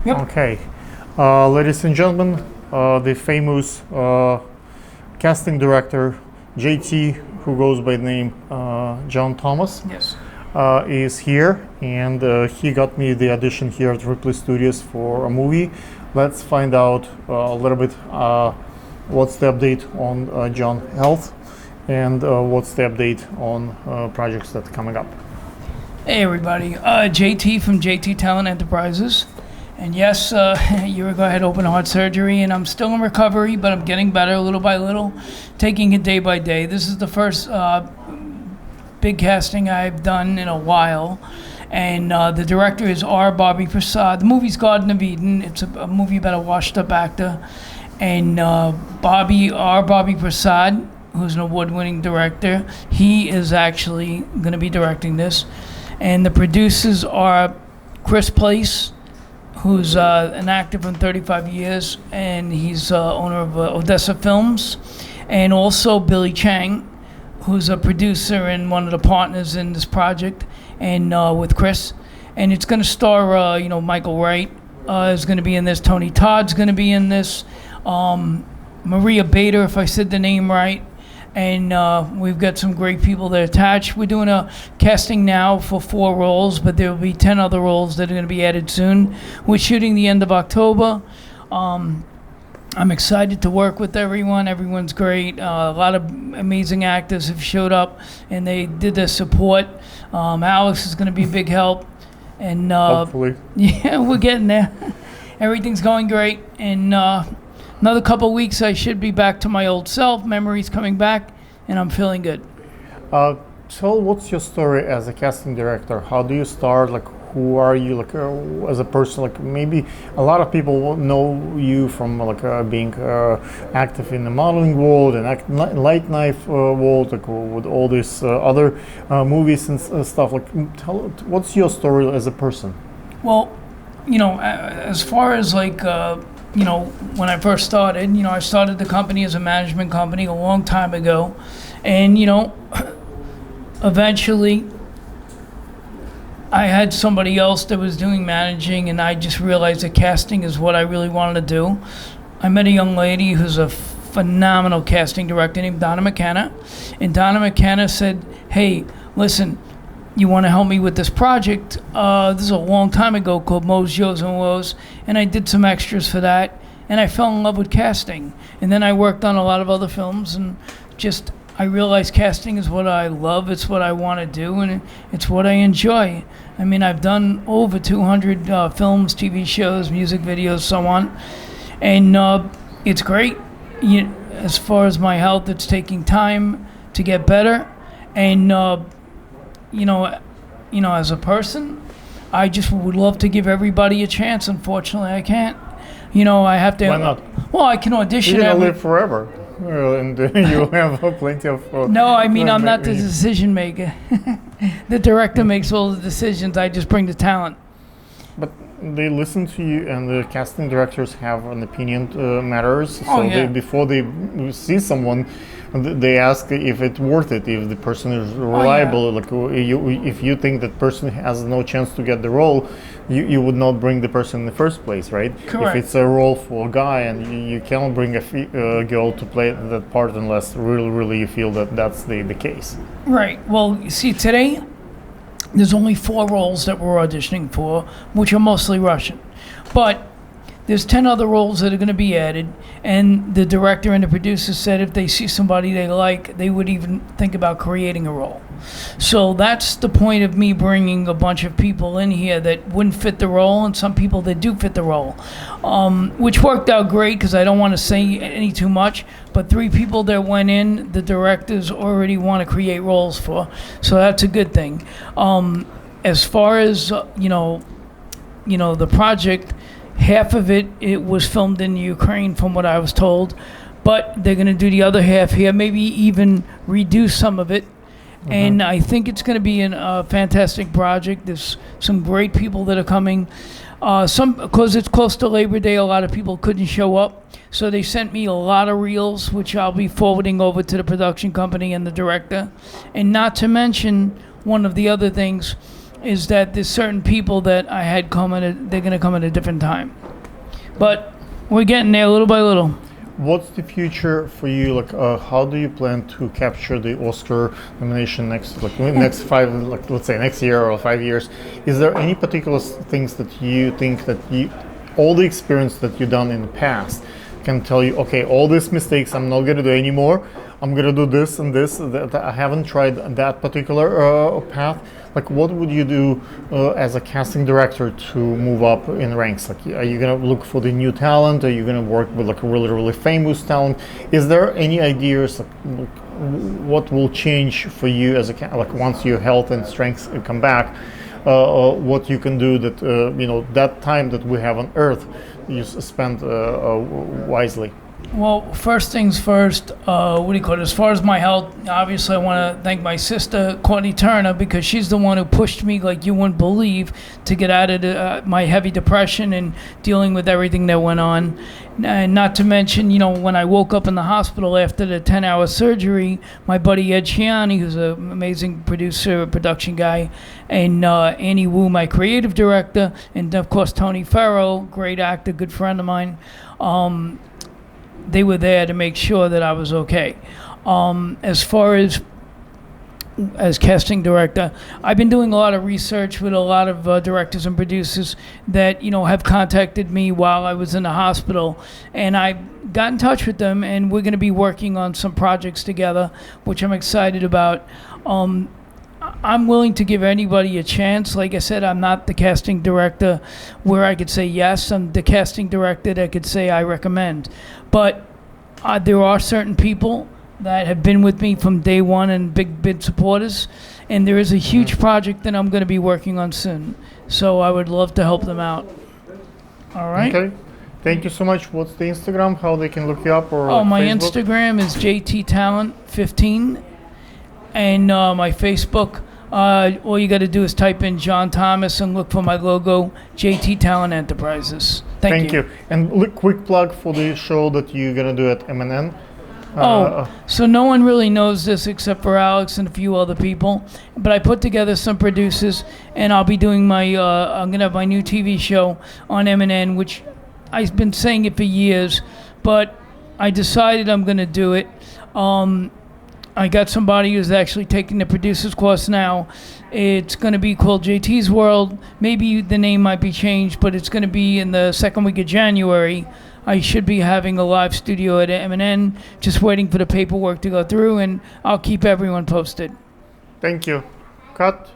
Yep. Okay, ladies and gentlemen, the famous casting director JT, who goes by the name John Thomas, Yes. is here, and he got me the audition here at Ripley Studios for a movie. Let's find out a little bit what's the update on John Health, and what's the update on projects that are coming up. Hey everybody, JT from JT Talent Enterprises. And yes, a year ago I had open heart surgery and I'm still in recovery, but I'm getting better little by little, taking it day by day. This is the first big casting I've done in a while. And the director is R. Bobby Prasad. The movie's Garden of Eden. It's a movie about a washed up actor. And Bobby Prasad, who's an award-winning director, he is actually going to be directing this. And the producers are Chris Place, who's an actor from 35 years, and he's owner of Odessa Films, and also Billy Chang, who's a producer and one of the partners in this project, and with Chris. And it's going to star, Michael Wright is going to be in this, Tony Todd's going to be in this, Maria Bader, if I said the name right, and we've got some great people that are attached. We're doing a casting now for 4 roles, but there will be 10 other roles that are going to be added soon. We're shooting the end of October. I'm excited to work with everyone. Everyone's great. A lot of amazing actors have showed up, and they did their support. Alex is going to be a big help. And Hopefully. yeah, we're getting there. Everything's going great, and another couple weeks, I should be back to my old self. Memories coming back, and I'm feeling good. Tell what's your story as a casting director? How do you start? Like, who are you? Like, as a person? Like, maybe a lot of people will know you from being active in the modeling world and light knife world, like with all these other movies and stuff. Like, tell what's your story as a person? Well, as far as when I first started, I started the company as a management company a long time ago. And, eventually I had somebody else that was doing managing, and I just realized that casting is what I really wanted to do. I met a young lady who's a phenomenal casting director named Donna McKenna. And Donna McKenna said, hey, listen, you want to help me with this project? This is a long time ago called Moe's, Joe's, and Woes, and I did some extras for that, and I fell in love with casting. And then I worked on a lot of other films, and I realized casting is what I love, it's what I want to do, and it's what I enjoy. I mean, I've done over 200 films, TV shows, music videos, so on, and it's great. As far as my health, it's taking time to get better, and as a person, I just would love to give everybody a chance. Unfortunately, I can't. I have to. Why not? Well, I can audition. You're gonna live forever, and you'll have plenty of. No, I mean I'm not the decision maker. The director makes all the decisions. I just bring the talent. But they listen to you, and the casting directors have an opinion matters. So Oh, yeah. before they see someone, they ask if it's worth it, if the person is reliable. Like, if you think that person has no chance to get the role, you would not bring the person in the first place, right? Correct. If it's a role for a guy, and you cannot bring a girl to play that part unless really you feel that that's the case. Right. Well, you see, today there's only 4 roles that we're auditioning for, which are mostly Russian. But there's 10 other roles that are going to be added, and the director and the producer said if they see somebody they like, they would even think about creating a role. So that's the point of me bringing a bunch of people in here that wouldn't fit the role, and some people that do fit the role, which worked out great because I don't want to say any too much, but 3 people that went in, the directors already want to create roles for, so that's a good thing. As far as, the project, half of it was filmed in Ukraine, from what I was told, but they're going to do the other half here, maybe even reduce some of it. And I think it's going to be a fantastic project. There's some great people that are coming. Because it's close to Labor Day, a lot of people couldn't show up. So they sent me a lot of reels, which I'll be forwarding over to the production company and the director. And not to mention, one of the other things, is that there's certain people that I had come they're going to come at a different time. But we're getting there little by little. What's the future for you? Like, how do you plan to capture the Oscar nomination next five, like let's say next year or 5 years? Is there any particular things that you think that all the experience that you've done in the past can tell you, okay, all these mistakes I'm not gonna do anymore. I'm gonna do this and this. That I haven't tried that particular path. Like, what would you do as a casting director to move up in ranks? Like, are you gonna look for the new talent? Are you gonna work with like a really famous talent? Is there any ideas like what will change for you as like once your health and strength come back? What you can do that that time that we have on Earth, you spend wisely. Well, first things first, as far as my health, obviously I want to thank my sister, Courtney Turner, because she's the one who pushed me like you wouldn't believe to get out of my heavy depression and dealing with everything that went on. And not to mention, when I woke up in the hospital after the 10-hour surgery, my buddy Ed Chiani, who's an amazing producer, production guy, and Annie Wu, my creative director, and of course Tony Farrell, great actor, good friend of mine, they were there to make sure that I was okay. As far as casting director, I've been doing a lot of research with a lot of directors and producers that have contacted me while I was in the hospital, and I got in touch with them, and we're going to be working on some projects together, which I'm excited about. I'm willing to give anybody a chance. Like I said, I'm not the casting director where I could say yes. I'm the casting director that could say I recommend. But there are certain people that have been with me from day one and big supporters. And there is a huge project that I'm going to be working on soon. So I would love to help them out. All right? Okay. Thank you so much. What's the Instagram? How they can look you up? Or my Facebook? Instagram is JTTalent15. And my Facebook, all you got to do is type in John Thomas and look for my logo, JT Talent Enterprises. Thank you. And quick plug for the show that you're gonna do at MNN. So no one really knows this except for Alex and a few other people. But I put together some producers, and I'll be doing I'm gonna have my new TV show on MNN, which I've been saying it for years, but I decided I'm gonna do it. I got somebody who's actually taking the producer's course now. It's going to be called JT's World. Maybe the name might be changed, but it's going to be in the second week of January. I should be having a live studio at MNN, just waiting for the paperwork to go through, and I'll keep everyone posted. Thank you. Cut.